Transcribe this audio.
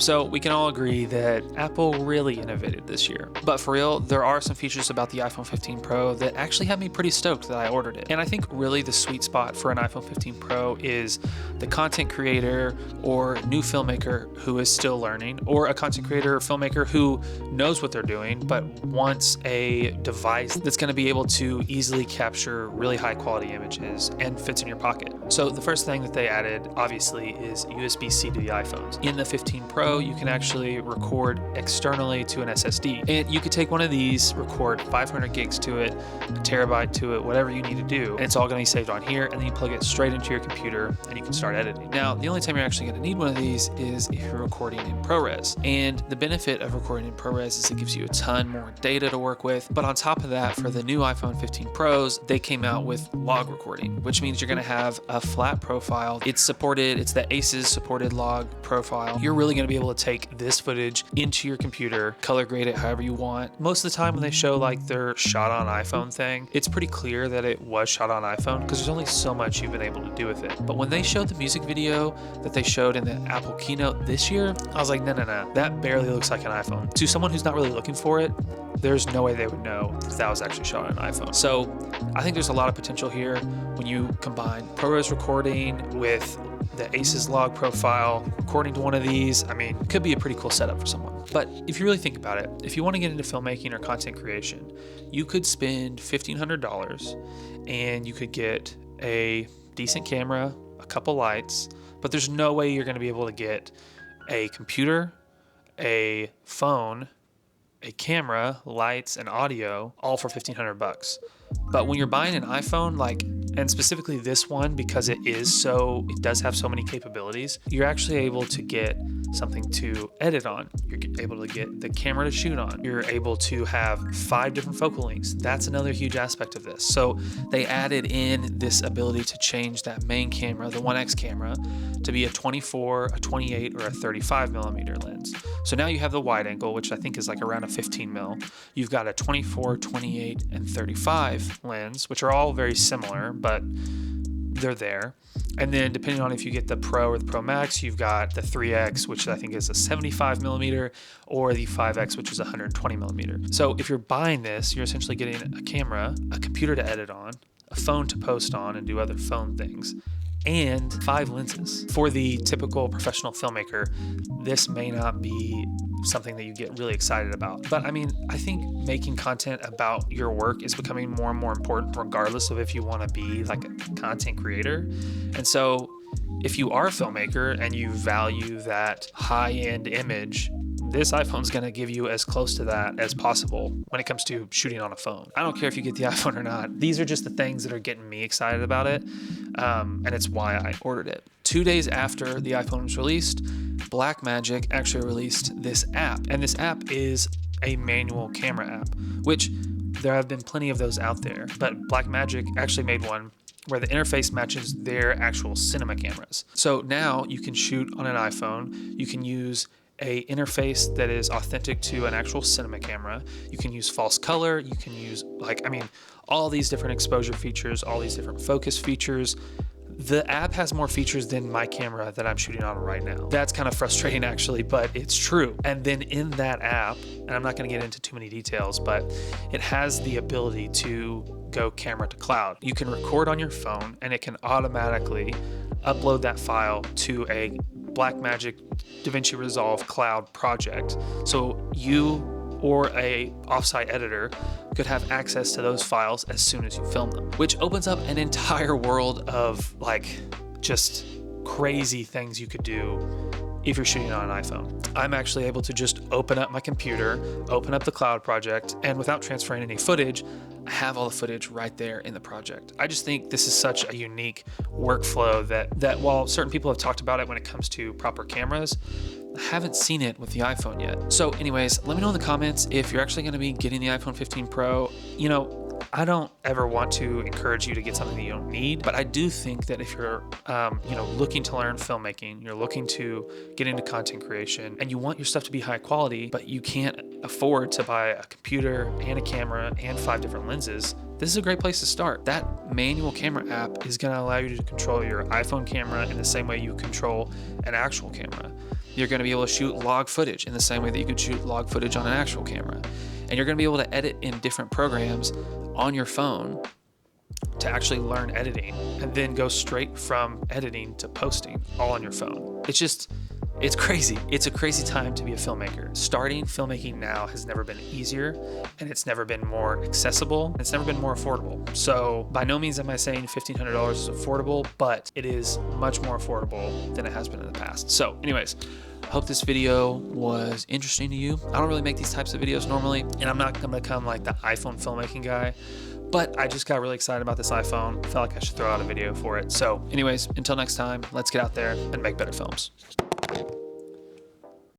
So we can all agree that Apple really innovated this year. But for real, there are some features about the iPhone 15 Pro that actually had me pretty stoked that I ordered it. And I think really the sweet spot for an iPhone 15 Pro is the content creator or new filmmaker who is still learning, or a content creator or filmmaker who knows what they're doing but wants a device that's going to be able to easily capture really high quality images and fits in your pocket. So the first thing that they added obviously is USB-C to the iPhones. In the 15 Pro, you can actually record externally to an SSD, and you could take one of these, record 500 gigs to it, a terabyte to it, whatever you need to do, and it's all going to be saved on here, and then you plug it straight into your computer and you can start editing. Now, the only time you're actually going to need one of these is if you're recording in ProRes, and the benefit of recording in ProRes is it gives you a ton more data to work with. But on top of that, for the new iPhone 15 Pros, they came out with log recording, which means you're going to have a flat profile. It's the ACES supported log profile. You're really going to be able to take this footage into your computer, color grade it however you want. Most of the time when they show like their shot on iPhone thing, it's pretty clear that it was shot on iPhone because there's only so much you've been able to do with it. But when they showed the music video that they showed in the Apple keynote this year, I was like, no, that barely looks like an iPhone. To someone who's not really looking for it, there's no way they would know if that was actually shot on an iPhone. So I think there's a lot of potential here when you combine ProRes recording with the ACES log profile, recording to one of these. I mean, could be a pretty cool setup for someone. But if you really think about it, if you want to get into filmmaking or content creation, you could spend $1,500 and you could get a decent camera, a couple lights, but there's no way you're going to be able to get a computer, a phone, a camera, lights, and audio all for $1,500. But when you're buying an iPhone, and specifically this one, because it does have so many capabilities, you're actually able to get something to edit on. You're able to get the camera to shoot on. You're able to have 5 different focal lengths. That's another huge aspect of this. So they added in this ability to change that main camera, the 1X camera, to be a 24, a 28, or a 35 millimeter lens. So now you have the wide angle, which I think is like around a 15 mil. You've got a 24, 28, and 35 lens, which are all very similar, but they're there. And then depending on if you get the Pro or the Pro Max, you've got the 3X, which I think is a 75 millimeter, or the 5X, which is 120 millimeter. So if you're buying this, you're essentially getting a camera, a computer to edit on, a phone to post on and do other phone things, and 5 lenses. For the typical professional filmmaker, this may not be something that you get really excited about. But I mean, I think making content about your work is becoming more and more important, regardless of if you want to be like a content creator. And so if you are a filmmaker and you value that high-end image, this iPhone's going to give you as close to that as possible when it comes to shooting on a phone. I don't care if you get the iPhone or not. These are just the things that are getting me excited about it, and it's why I ordered it. 2 days after the iPhone was released, Blackmagic actually released this app, and this app is a manual camera app, which there have been plenty of those out there, but Blackmagic actually made one where the interface matches their actual cinema cameras. So now you can shoot on an iPhone, you can use a interface that is authentic to an actual cinema camera. You can use false color. You can use all these different exposure features, all these different focus features. The app has more features than my camera that I'm shooting on right now. That's kind of frustrating actually, but it's true. And then in that app, and I'm not going to get into too many details, but it has the ability to go camera to cloud. You can record on your phone and it can automatically upload that file to a Blackmagic DaVinci Resolve cloud project. So you or a offsite editor could have access to those files as soon as you film them, which opens up an entire world of just crazy things you could do if you're shooting on an iPhone. I'm actually able to just open up my computer, open up the cloud project, and without transferring any footage, I have all the footage right there in the project. I just think this is such a unique workflow that while certain people have talked about it when it comes to proper cameras, I haven't seen it with the iPhone yet. So anyways, let me know in the comments if you're actually going to be getting the iPhone 15 Pro. I don't ever want to encourage you to get something that you don't need, but I do think that if you're, looking to learn filmmaking, you're looking to get into content creation, and you want your stuff to be high quality, but you can't afford to buy a computer and a camera and 5 different lenses, this is a great place to start. That manual camera app is going to allow you to control your iPhone camera in the same way you control an actual camera. You're going to be able to shoot log footage in the same way that you could shoot log footage on an actual camera. And you're going to be able to edit in different programs on your phone to actually learn editing, and then go straight from editing to posting all on your phone. It's crazy. It's a crazy time to be a filmmaker. Starting filmmaking now has never been easier, and it's never been more accessible. It's never been more affordable. So by no means am I saying $1,500 is affordable, but it is much more affordable than it has been in the past. So anyways, I hope this video was interesting to you. I don't really make these types of videos normally, and I'm not gonna become like the iPhone filmmaking guy, but I just got really excited about this iPhone. Felt like I should throw out a video for it. So anyways, until next time, let's get out there and make better films.